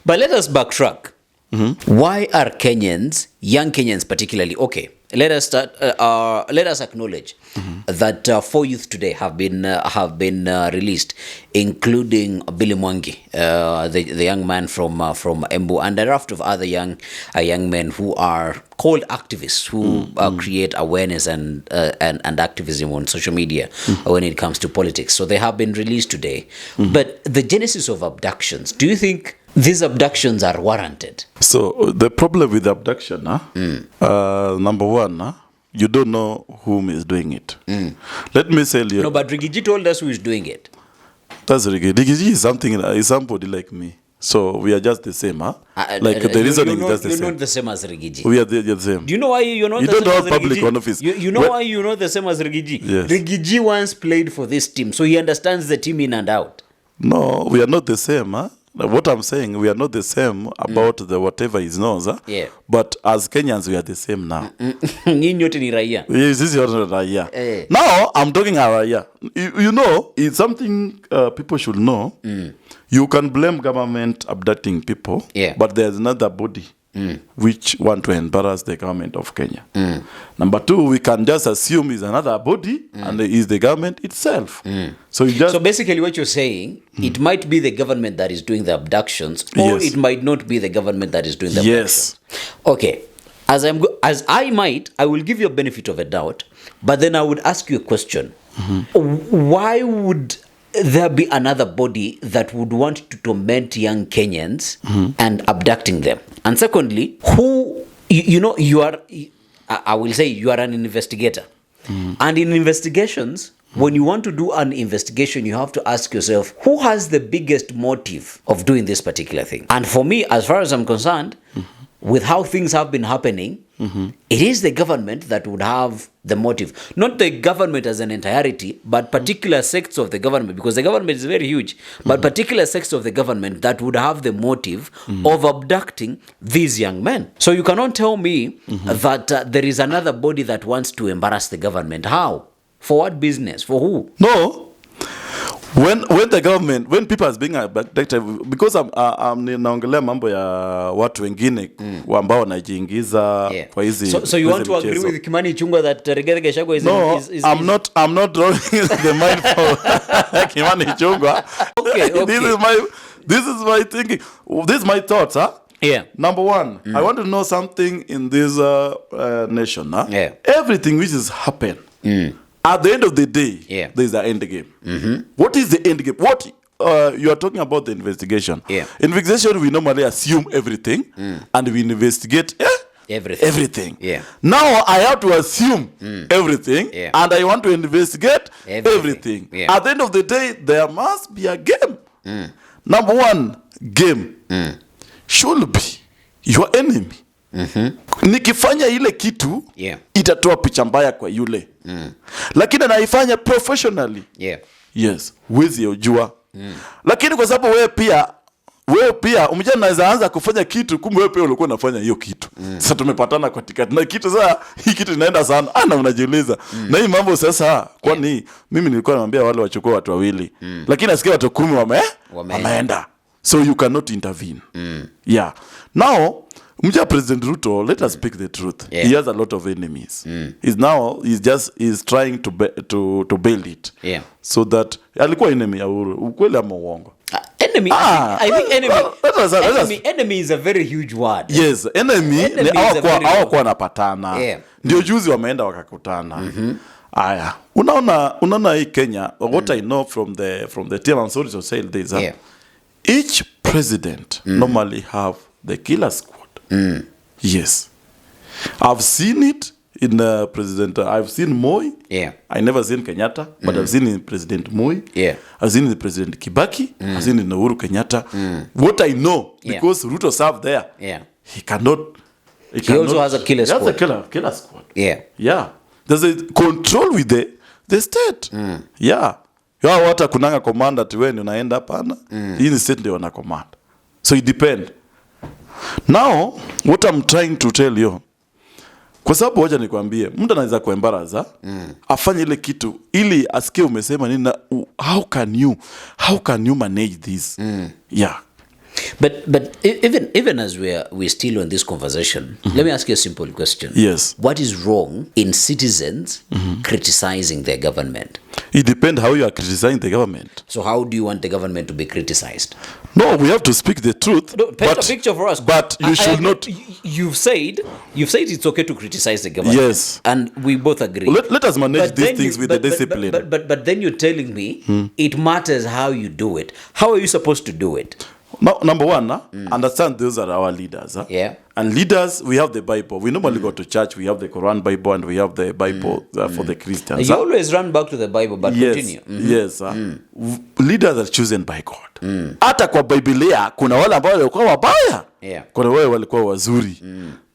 But let us backtrack. Why are Kenyans, young Kenyans particularly, okay, let us start. Let us acknowledge that 4 youth today have been released, including Billy Mwangi, the young man from Embu, and a raft of other young men who are called activists who create awareness and activism on social media when it comes to politics. So they have been released today. But the genesis of abductions, do you think these abductions are warranted? So the problem with abduction, number one, you don't know whom is doing it. Let me tell you. No, but Riggy G told us who is doing it. That's Riggy. Riggy G is somebody like me. So we are just the same, huh? Like the reasoning is just the same. You're not the same as Riggy G. We are the same. Do you know why you're not you the same as Riggy G? You don't have public on office. You know why you're not the same as Riggy G? Yes. Riggy G once played for this team, so he understands the team in and out. No, we are not the same, huh? What I'm saying, we are not the same about the whatever he knows, huh? Yeah. But as Kenyans, we are the same now. Nyinyi ni raia. Yes, this is your raia. Now, I'm talking about raia. You know, it's something people should know. You can blame government abducting people, but there's another body which want to embarrass the government of Kenya. Number two, we can just assume is another body and is the government itself. So basically what you're saying, it might be the government that is doing the abductions, or it might not be the government that is doing the abductions. Okay. I will give you a benefit of a doubt, but then I would ask you a question. Why would there be another body that would want to torment young Kenyans and abducting them? And secondly, I will say you are an investigator. And in investigations, when you want to do an investigation, you have to ask yourself, who has the biggest motive of doing this particular thing? And for me, as far as I'm concerned, with how things have been happening, it is the government that would have the motive. Not the government as an entirety, but particular sects of the government, because the government is very huge, but particular sects of the government that would have the motive of abducting these young men. So you cannot tell me that there is another body that wants to embarrass the government. How? For what business? For who? No. When the government, when people are being abducted, because I'm naongelea mambo ya watu wengine ambao wanajiingiza kwa hizi. So you want to agree with Kimani Ichung'wah that Riggy GACHGUA is? No, I'm not drawing the mind for Kimani Ichung'wah. Okay. This is my thinking. This is my thoughts, huh? Yeah. Number one, I want to know something in this nation, huh? Yeah. Everything which has happened. At the end of the day, there is an end game. What is the end game? What you are talking about the investigation? Investigation, we normally assume everything, and we investigate everything. Now I have to assume everything, and I want to investigate everything. At the end of the day, there must be a game. Number one game should be your enemy. Nikifanya ile kitu itatoa picha mbaya kwa yule, lakini naifanya professionally. Yes, wezi ujua. Lakini kwa sababu wewe pia umejana naweza anza kufanya kitu, kumbe wewe pia ulikuwa unafanya hiyo kitu. Sasa tumepatana katikati na kitu, sasa hii kitu inaenda sana, na unajiuliza na hii mambo sasa, kwani mimi nilikuwa namwambia wale wachukue watu wawili, lakini nasikia watu 10 wameenda. So you cannot intervene. Now President Ruto, let us speak the truth. He has a lot of enemies. He's trying to bail it. So that alikuwa enemy ya Uhuru. Ukweli ama uongo? Enemy. I think enemy is a very huge word. Yes, enemy hawakuwa napatana. Ndio juzi wameenda wakakutana. Aya. Unaona hii Kenya, what I know from the team, I'm sorry to say this. Each president normally have the killer squad. Yes, I've seen it in President. I've seen Moi. I never seen Kenyatta, but I've seen in President Moi. I've seen in President Kibaki. I've seen in Uhuru Kenyatta. What I know, because Ruto served there, he cannot. He also has a killer squad. He has a killer squad. There's a control with the state. Wata kunanga command ati wewe unaenda hapana. Hii ni state ndio wana command. So it depend. Now, what I'm trying to tell you, kwa sababu wacha nikwambie, mtu anaweza kuembaraza, afanye ile kitu ili asikie umesema nini, how can you manage this? But even as we're still on this conversation, let me ask you a simple question. Yes. What is wrong in citizens criticizing their government? It depends how you are criticizing the government. So how do you want the government to be criticized? No, we have to speak the truth. No, paint a picture for us. But you should not. You've said it's okay to criticize the government. Yes. And we both agree. Let us manage these things with the discipline. But then you're telling me it matters how you do it. How are you supposed to do it? No, number one, understand those are our leaders. Yeah. And leaders, we have the Bible. We normally go to church, we have the Quran Bible, and we have the Bible for the Christians. You always run back to the Bible, but continue. Yes. Leaders are chosen by God. Hata kwa Biblia, kuna wale ambao walikuwa wabaya. Yeah. Kuna wale walikuwa wazuri.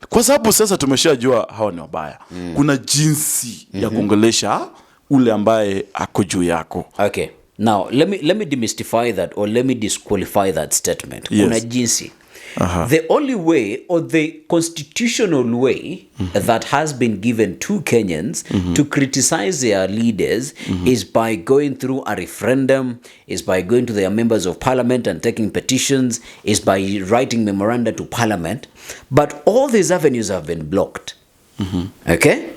Kwa sababu sasa tumeshajua hawa ni wabaya. Kuna jinsi ya kuongelesha ule ambaye ako juu yako. Okay. Now, let me demystify that, or let me disqualify that statement. Yes. Kuna jinsi. The only way, or the constitutional way that has been given to Kenyans to criticize their leaders is by going through a referendum, is by going to their members of parliament and taking petitions, is by writing memoranda to parliament. But all these avenues have been blocked. Okay?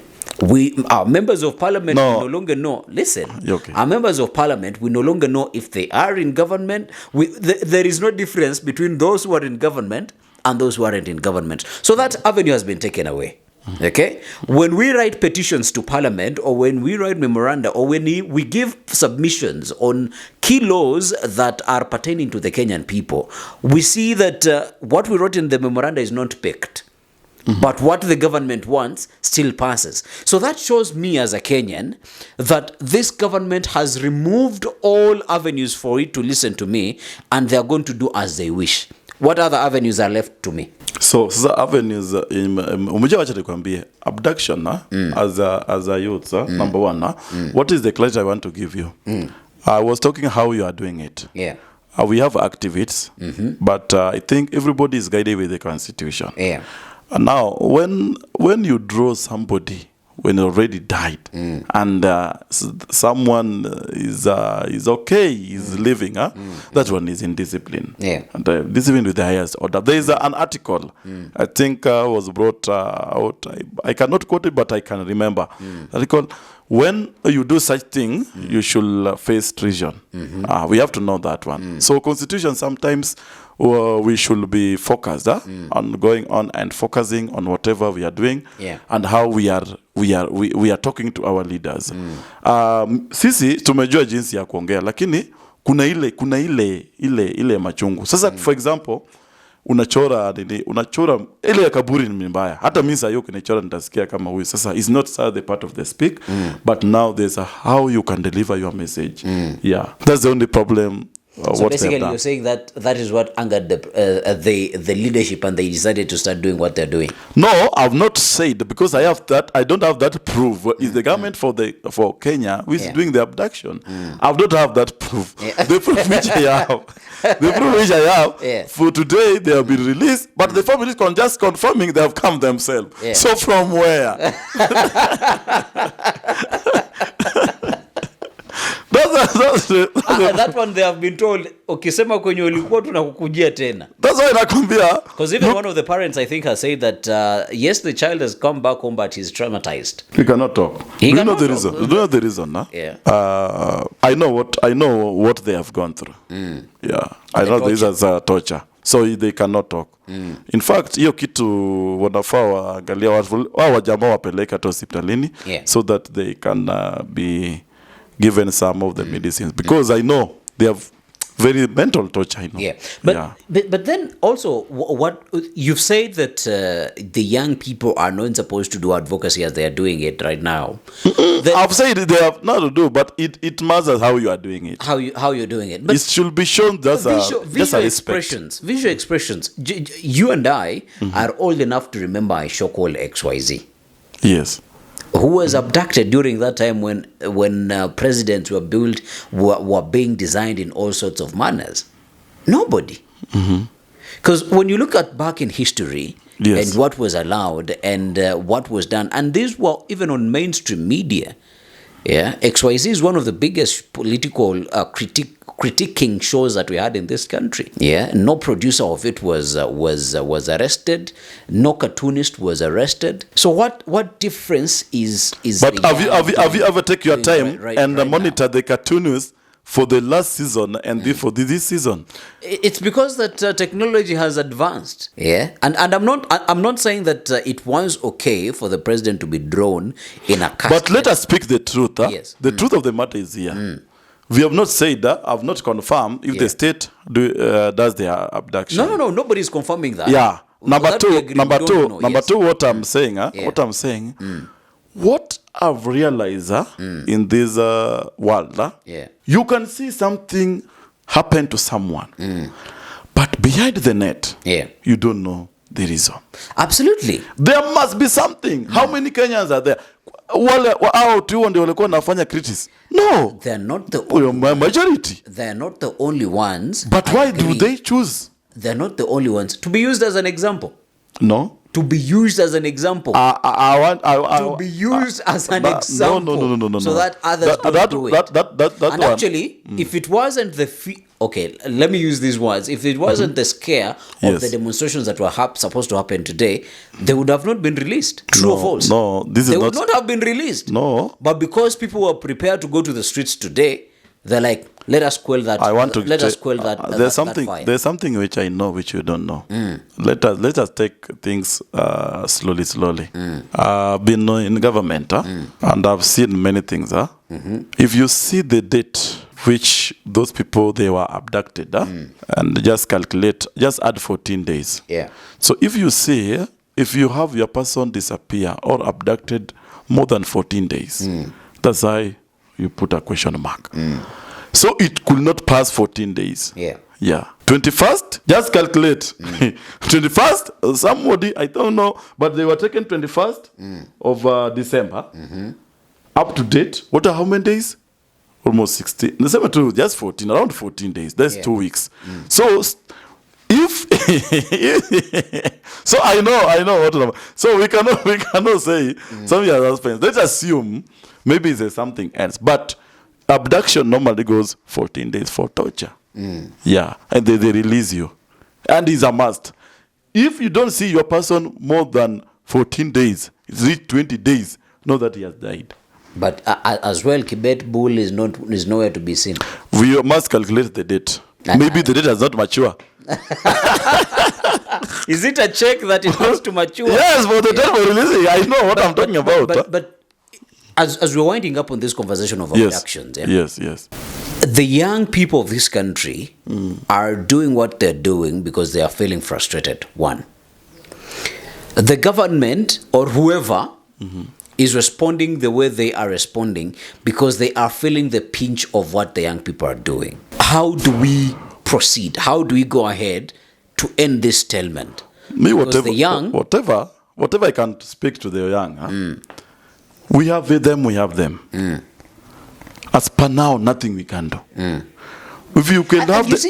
Our members of parliament, we no longer know. Listen, okay. Our members of parliament, we no longer know if they are in government. There is no difference between those who are in government and those who aren't in government. So that avenue has been taken away. Okay? When we write petitions to parliament, or when we write memoranda, or when we give submissions on key laws that are pertaining to the Kenyan people, we see that what we wrote in the memoranda is not picked. But what the government wants still passes. So that shows me as a Kenyan that this government has removed all avenues for it to listen to me, and they're going to do as they wish. What other avenues are left to me? So avenues, umejua wacha nikwambie, abduction as a youth, number one, what is the clarity I want to give you? I was talking how you are doing it. Yeah. We have activists, but I think everybody is guided with the constitution. Yeah. And now, when you draw somebody when already died, and someone is okay, is living, that one is in discipline. Yeah. And discipline with the highest order. There is an article, I think was brought out. I cannot quote it, but I can remember. Article, when you do such thing, you should face treason. We have to know that one. So constitution sometimes we should be focused on going on and focusing on whatever we are doing, and how we are talking to our leaders. Sisi tumejua jinsi ya kuongea, lakini kuna ile machungu. Sasa for example, unachora ile ya kaburi ni mbaya. Hata mimi sasa yoke nichora nitasikia kama huyu. Sasa is not the part of the speak, but now there's how you can deliver your message. Yeah, that's the only problem. So basically you're saying that is what angered the leadership, and they decided to start doing what they're doing. No, I've not said, because I don't have that proof. Is the government for Kenya who is doing the abduction? I don't have that proof. The proof which I have, for today they have been released, but the family is just confirming they have come themselves. So from where? That one they have been told, ukisema kwenye ulikuwa tunakukujia tena. That's why nakwambia. Because even one of the parents, I think, has said that yes, the child has come back home, but he's traumatized. He cannot talk. Do you know the reason? Do you know the reason? Yeah. I know what they have gone through. Yeah. I know this is torture. So they cannot talk. In fact, hiyo kitu wanafaa waangalia wao jamaa wapeleka tu hospitalini, so that they can be given some of the medicines, because I know they have very mental torture. I know. Yeah, but then also what you've said that the young people are not supposed to do advocacy as they are doing it right now. I've said they have not to do, but it matters how you are doing it. How you're doing it. But it should be shown just visual expressions. Visual expressions. You and I are old enough to remember a show called XYZ. Yes. Who was abducted during that time when presidents were being designed in all sorts of manners? Nobody. Because when you look at back in history, and what was allowed and what was done, and these were even on mainstream media, Yeah, XYZ is one of the biggest political critiquing shows that we had in this country. Yeah, no producer of it was arrested. No cartoonist was arrested. So what difference is? But have you ever take your time and monitor now the cartoonists for the last season and for this season? It's because that technology has advanced. Yeah, and I'm not saying that it was okay for the president to be drawn in a casket. But let us speak the truth. Yes. The truth of the matter is here. We have not said that. I've not confirmed if the state does their abduction. No, nobody's confirming that. Yeah. Number two. What I'm saying. What I've realized in this world, you can see something happen to someone, but behind the net, you don't know the reason. Absolutely. There must be something. How many Kenyans are there? No. They're not the only majority. They're not the only ones. But why do they choose? They're not the only ones. To be used as an example. No. To be used as an example. To be used as an example. No. So that others don't do it. And actually, if it wasn't let me use these words. If it wasn't the scare of the demonstrations that were supposed to happen today, they would have not been released. True or false? No, they would not have been released. No. But because people were prepared to go to the streets today, they're like, let us quell that. Let us quell that. There's something which I know which you don't know. Let us take things slowly. I've been in government and I've seen many things. If you see the date which those people they were abducted and just add 14 days. Yeah. So if you have your person disappear or abducted more than 14 days, that's why you put a question mark. So it could not pass 14 days. Yeah. 21st, just calculate. 21st, somebody, I don't know, but they were taken 21st of December. Up to date, how many days? Almost 16. Just 14, around 14 days. That's 2 weeks. So so I know what. So we cannot say something has happened. Let's assume maybe there's something else. But abduction normally goes 14 days for torture. Yeah, and they release you, and it's a must. If you don't see your person more than 14 days, it's reached 20 days, know that he has died. But as well, Kibet bull is nowhere to be seen. We must calculate the date. Maybe the date has not mature. Is it a check that it has to mature? Yes, for the time of releasing, I know what I'm talking about. But as we're winding up on this conversation of abductions, yes, the young people of this country are doing what they're doing because they are feeling frustrated. One, the government or whoever is responding the way they are responding because they are feeling the pinch of what the young people are doing. How do we proceed? How do we go ahead to end this stalemate? Whatever I can speak to the young, we have them. As per now, nothing we can do. If you can have let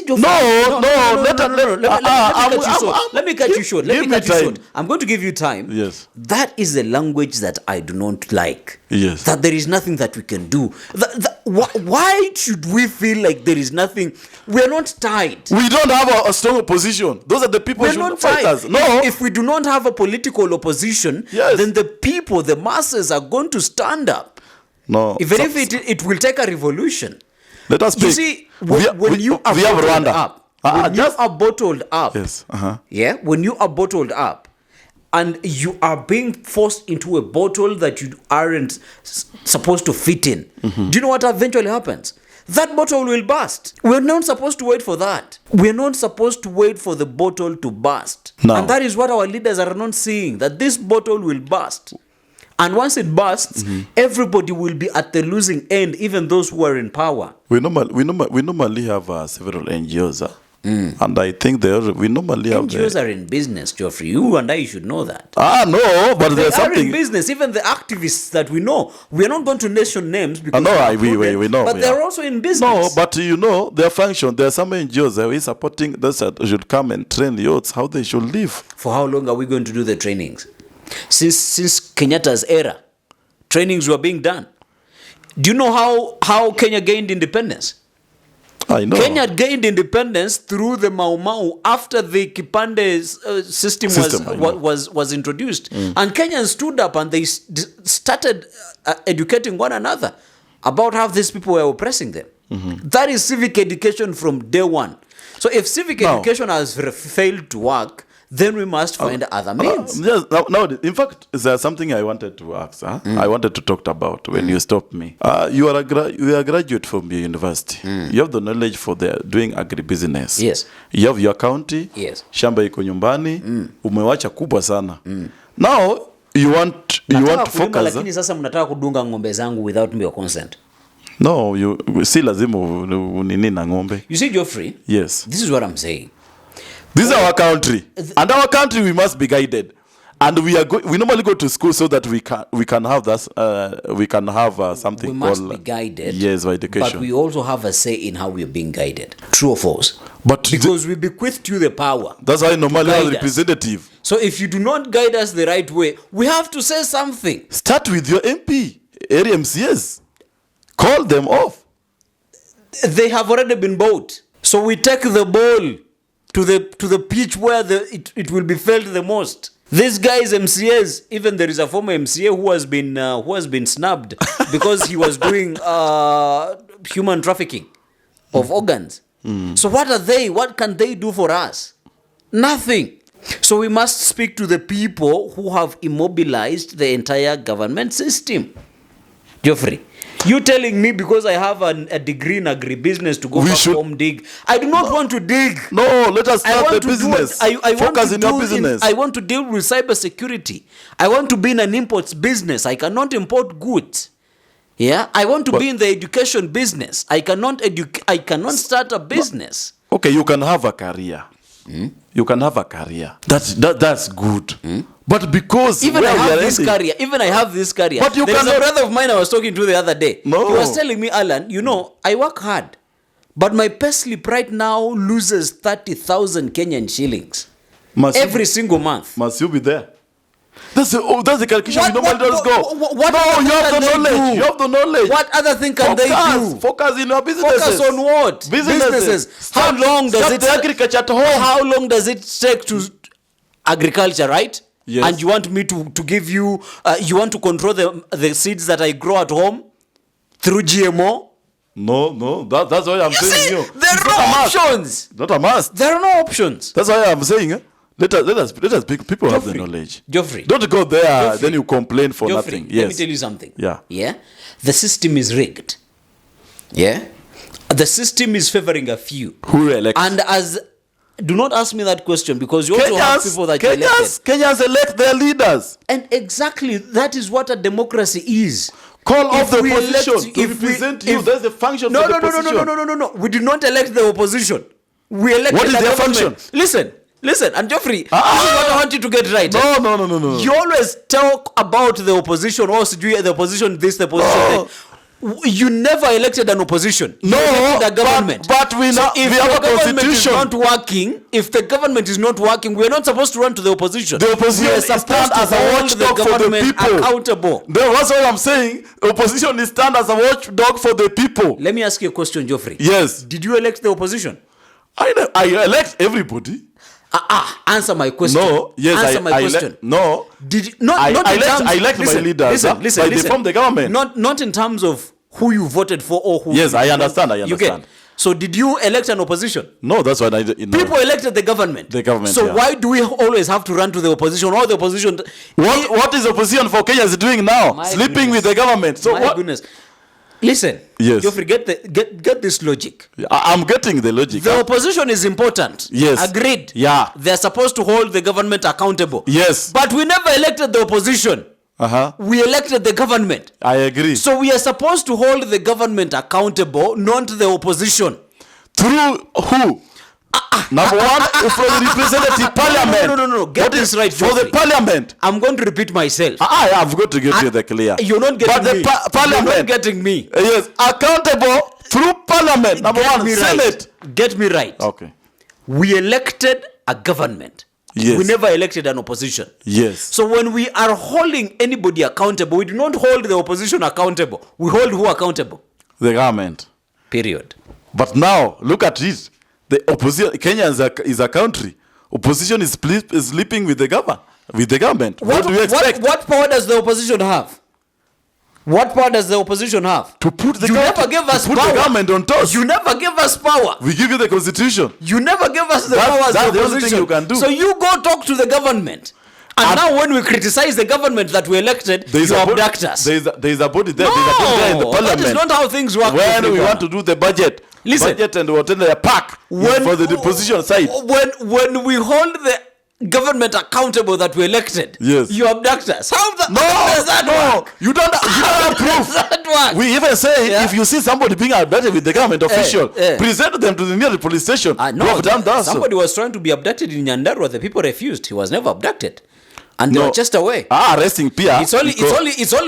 me cut you short. I'm going to give you time. Yes. That is a language that I do not like. Yes. That there is nothing that we can do. Why should we feel like there is nothing? We're not tied. We don't have a strong opposition. Those are the people who should fight us. No. If we do not have a political opposition, then the people, the masses are going to stand up. No. Even if it will take a revolution. Let us speak. You see, when you are bottled up, when you are bottled up, and you are being forced into a bottle that you aren't supposed to fit in, do you know what eventually happens? That bottle will burst. We're not supposed to wait for that. We're not supposed to wait for the bottle to burst. No. And that is what our leaders are not seeing, that this bottle will burst. And once it bursts, everybody will be at the losing end, even those who are in power. We normally have several NGOs, and I think we normally have NGOs are in business, Geoffrey. You and I should know that. No, but there's something. They are in business. Even the activists that we know, we are not going to mention names because we know. But they're also in business. No, but their function. There are some NGOs that are supporting those that should come and train the youths how they should live. For how long are we going to do the trainings? Since Kenyatta's era, trainings were being done. Do you know how Kenya gained independence? I know. Kenya gained independence through the Mau Mau after the Kipande system was introduced. And Kenyans stood up and they started educating one another about how these people were oppressing them. That is civic education from day one. So if civic education has failed to work, then we must find other means. Yes, now, in fact, there's something I wanted to ask. I wanted to talk about when you stopped me. You are a graduate from your university. You have the knowledge for doing agribusiness. Yes. You have your county. Yes. Shamba iko nyumbani. Umewacha kubwa sana. Now you want to focus. Lakini sasa mnataka kudunga ng'ombe zangu without your consent. No, si lazima unini na ng'ombe. You see, Geoffrey? Yes. This is what I'm saying. This is our country, and our country we must be guided, and we normally go to school so that we can have that we can have something we called must be guided. Yes, by education. But we also have a say in how we are being guided. True or false? But because we bequeathed you the power. That's why normally have a representative. So if you do not guide us the right way, we have to say something. Start with your MP, area MCS. Call them off. They have already been bought. So we take the ball to the pitch where it will be felt the most. These guys MCAs, even there is a former MCA who has been snubbed because he was doing human trafficking of organs. So what are they? What can they do for us? Nothing. So we must speak to the people who have immobilized the entire government system. Geoffrey, you telling me because I have a degree in agribusiness to go back home dig? I do not want to dig. No, let us start the business. Focus in your business. I want to deal with cybersecurity. I want to be in an imports business. I cannot import goods. Yeah, I want to be in the education business. I cannot start a business. Okay, you can have a career. You can have a career. That's good. But because even I have this career. But there is a brother of mine I was talking to the other day. No. He was telling me, Alan, I work hard, but my payslip right now loses 30,000 Kenyan shillings every single month. Must you be there? That's the calculation we normally don't go. You have the knowledge. You have the knowledge. What other thing can they do? Focus in your businesses. Focus on what? Businesses. How long does it agriculture at home? How long does it take to agriculture, right? Yes. And you want me to give you, you want to control the seeds that I grow at home through GMO? No, that's why I'm saying you. There are no options. Not a must. There are no options. That's why I'm saying, let us people have the knowledge. Geoffrey. Don't go there, then you complain for nothing. Yes. Let me tell you something. Yeah. The system is rigged. Yeah. The system is favoring a few. Who elect? And do not ask me that question because you also have people that you elected. Kenyans elect their leaders. And exactly that is what a democracy is. Call off the opposition to represent you. That's the function of the opposition. No. We do not elect the opposition. We elect what is their function? Listen, and Geoffrey, this is what I want you to get right. No. You always talk about the opposition, the opposition this, the opposition that. You never elected an opposition. You elected a government. But we have a constitution. If the government is not working, we are not supposed to run to the opposition. The opposition stand as a watchdog for the people. Accountable. That's what I'm saying. The opposition is stand as a watchdog for the people. Let me ask you a question, Geoffrey. Yes. Did you elect the opposition? I elect everybody. Answer my question. No, yes, answer my question. No. Did you not I elect my leaders. Listen. They form the government. Not in terms of who you voted for or who. Yes, I understand. So did you elect an opposition? No, that's what I did. People elected the government. So why do we always have to run to the opposition or the opposition? What is opposition for Kenya is doing now? Sleeping with the government. So my goodness. Listen, yes. You forget get this logic. I'm getting the logic. The opposition is important. Yes. Agreed. Yeah. They're supposed to hold the government accountable. Yes. But we never elected the opposition. We elected the government. I agree. So we are supposed to hold the government accountable, not the opposition. Through who? Number one, from the representative parliament. No. Get this right, for the parliament. I'm going to repeat myself. I have got to get you the clear. You're not getting me. Parliament. You're not getting me. Yes, accountable through parliament. Number one, Senate. Get me right. Okay. We elected a government. Yes. We never elected an opposition. Yes. So when we are holding anybody accountable, we do not hold the opposition accountable. We hold who accountable? The government. Period. But now, look at it. The opposition, Kenya is a country. Opposition is sleeping with the government. What do you expect? What power does the opposition have? What power does the opposition have? To put the, never gave us put power. the government on toast. You never gave us power. We give you the constitution. You never gave us the power as the That's the only opposition. thing you can do. So you go talk to the government. And now when we criticize the government that we elected, you abduct us. There is a body there. No, there is a body there in the parliament. that is not how things work. When we want to do the budget, budget and whatever the pack for the opposition side. When we hold the government accountable that we elected, yes, you abduct us. How does that work? You don't have proof. That work? We even say if you see somebody being abducted with the government official, present them to the nearest police station. No, somebody was trying to be abducted in Nyandarua. The people refused. He was never abducted. And they were just away. Arresting Pia. It's only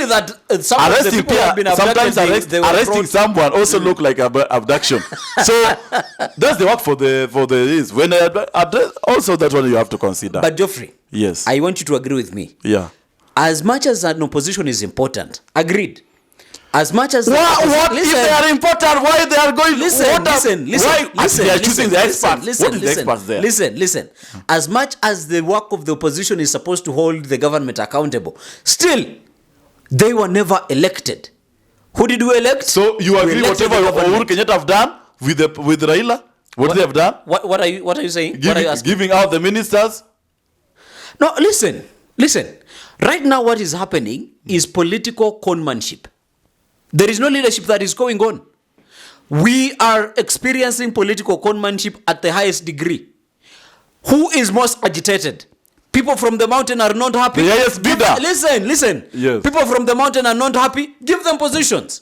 that some of the people have been abducted. Sometimes arresting someone also look like abduction. So that's the work for the is. When also that one you have to consider. But Geoffrey, yes, I want you to agree with me. Yeah. As much as an opposition is important, agreed. As much as what if they are important? Why they are going? Listen. They are choosing the experts. What is the experts there? Listen. As much as the work of the opposition is supposed to hold the government accountable, still they were never elected. Who did we elect? So you agree whatever Uhuru Kenyatta have done with Raila? What they have done? What are you saying? What are you asking? Giving out the ministers? No, listen. Right now, what is happening is political conmanship. There is no leadership that is going on. We are experiencing political conmanship at the highest degree. Who is most agitated? People from the mountain are not happy. The highest bidder. Listen. Yes. People from the mountain are not happy. Give them positions.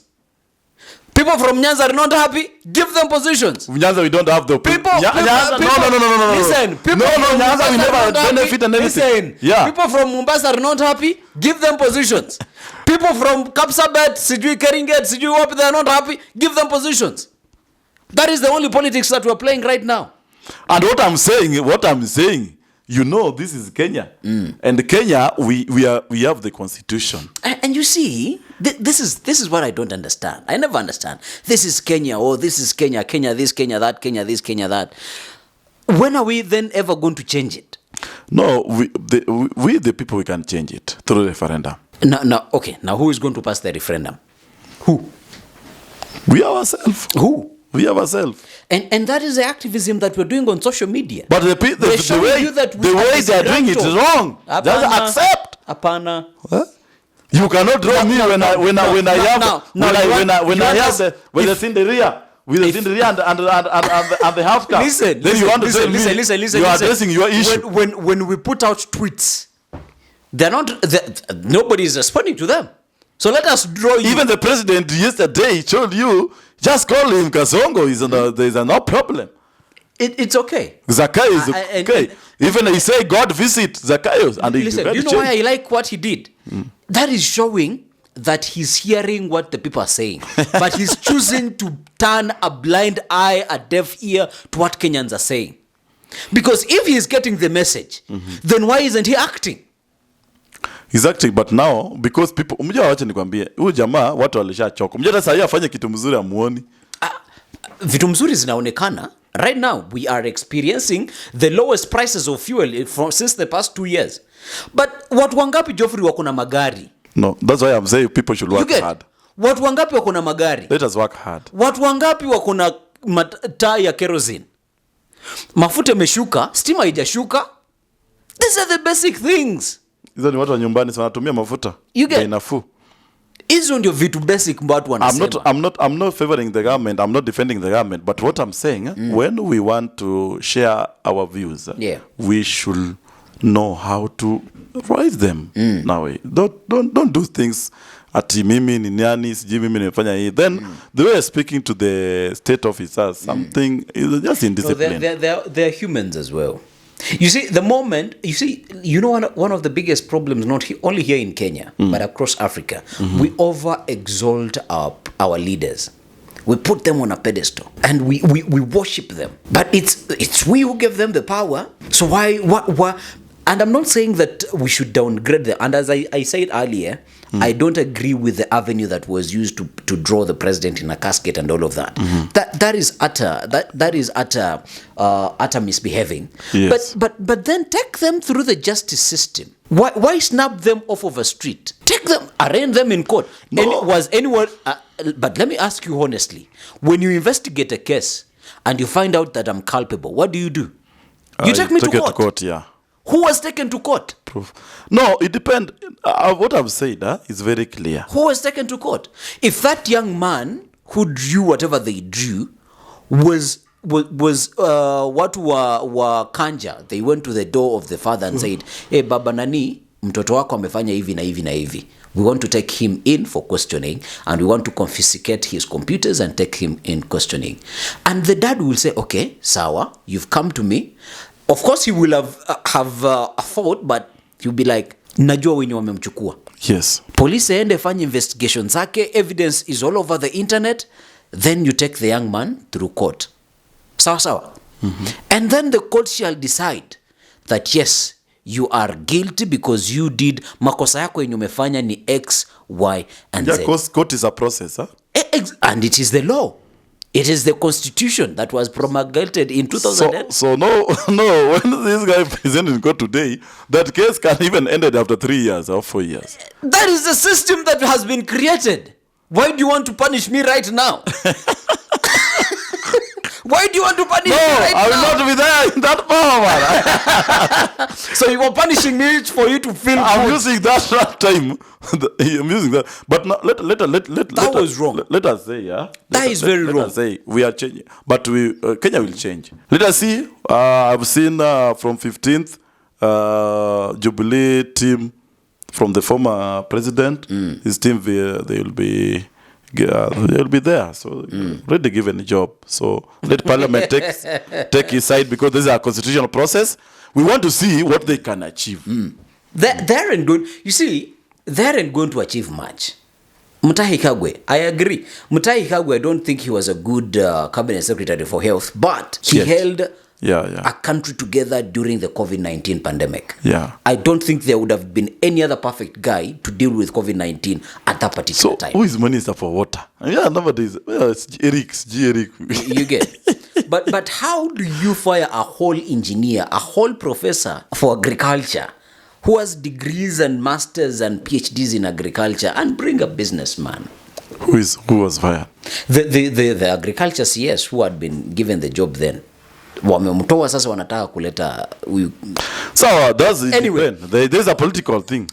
People from Nyanza are not happy. Give them positions. Nyanza, we don't have the people. No. Listen. Nyanza, we never benefit and anything. Listen. People from Mombasa are not happy. Give them positions. People from Kapsabet, Sijui Keringet, Sijui Wapi, they are not happy. Give them positions. That is the only politics that we're playing right now. And what I'm saying, you know, this is Kenya. And Kenya, we have the constitution. And you see, this is what I don't understand. I never understand. This is Kenya. Oh, this is Kenya. Kenya this, Kenya that, Kenya this, Kenya that. When are we then ever going to change it? No, we the people, we can change it through referendum. Now who is going to pass the referendum? Who? We ourselves. Who? We ourselves. And that is the activism that we're doing on social media. But the way they are doing it is wrong. Just accept. Apana. Huh? You cannot draw me when I have the Cinderia. With the Cinderia and the half cup. Listen. You are addressing your issue. When we put out tweets, nobody is responding to them. So let us draw you. Even the president yesterday told you, just call him Kasongo. There is no problem. It's okay. Zacchaeus is okay. Even he say God visit Zacchaeus. And listen, you know why I like what he did? That is showing that he's hearing what the people are saying. But he's choosing to turn a blind eye, a deaf ear to what Kenyans are saying. Because if he's getting the message, then why isn't he acting? He's acting, but now, because people, wacha nikwambie, huyu jamaa watu walishachoka. Hata sasa afanye kitu mzuri amuoni. Vitu mzuri zinaonekana. Right now, we are experiencing the lowest prices of fuel since the past 2 years. But watu wangapi, Geoffrey, wako na magari? No, that's why I'm saying people should work hard. Watu wangapi wako na magari? Let us work hard. Watu wangapi wako na taa ya kerosene? Mafuta yameshuka, stima haijashuka. These are the basic things. Hizo ni watu wa nyumbani sana wanatumia mafuta. Bei nafuu. Hizo ndio vitu basic watu wanasema. I'm not favoring the government. I'm not defending the government. But what I'm saying, when we want to share our views, we should know how to write them. Now, don't do things ati mimi ni nani, sijui mimi nimefanya hii. Then the way speaking to the state officers, something is just indiscipline. No, they're humans as well. You see, one of the biggest problems, not only here in Kenya, but across Africa, we over-exalt our leaders. We put them on a pedestal and we worship them. But it's we who gave them the power. So why? And I'm not saying that we should downgrade them. And as I said earlier, I don't agree with the avenue that was used to draw the president in a casket and all of that. That is utter misbehaving. Yes. But then take them through the justice system. Why snap them off of a street? Take them, arraign them in court. No. Was anyone? But let me ask you honestly: when you investigate a case and you find out that I'm culpable, what do? You take me to court. To court, yeah. Who was taken to court? Proof. No, it depends. What I've said is very clear. Who was taken to court? If that young man who drew whatever they drew was watu wa kanja, they went to the door of the father and said, hey, baba nani, mtoto wako amefanya hivi na hivi na hivi. We want to take him in for questioning and we want to confiscate his computers and take him in questioning. And the dad will say, okay, sawa, you've come to me. Of course, he will have a thought, but he'll be like, najua wenye wamemchukua. Yes. Police ende fanya investigation zake, evidence is all over the internet, then you take the young man through court. Sawa sawa. And then the court shall decide that yes, you are guilty because you did makosa yako yenye umefanya ni X, Y, and Z. Yeah, court is a process, huh? And it is the law. It is the constitution that was promulgated in 2000. So no, when this guy presented in court today, that case can even ended after 3 years or 4 years. That is the system that has been created. Why do you want to punish me right now? Why do you want to punish me right now? I will not be there in that power. So you are punishing me for you to feel I'm using that time. I'm using that. But no, that was wrong. Let us say, yeah. That is very wrong. Let us say we are changing. But Kenya will change. Let us see. I've seen from 15th Jubilee team from the former president. His team, they will be there, so already given a job. So let Parliament take his side because this is a constitutional process. We want to see what they can achieve. They aren't going. You see, they aren't going to achieve much. Mutahi Kagwe, I agree. Mutahi Kagwe, I don't think he was a good cabinet secretary for health, but he held a country together during the COVID-19 pandemic. Yeah. I don't think there would have been any other perfect guy to deal with COVID-19 at that particular time. Who is minister for water? Yeah, nowadays, it's G. Eric. You get. But how do you fire a whole engineer, a whole professor for agriculture who has degrees and masters and PhDs in agriculture and bring a businessman? Who was fired? The agriculture CS who had been given the job then. Wamemtoa sasa wanataka kuleta huyu. So does it anyway, depend? There's a political thing.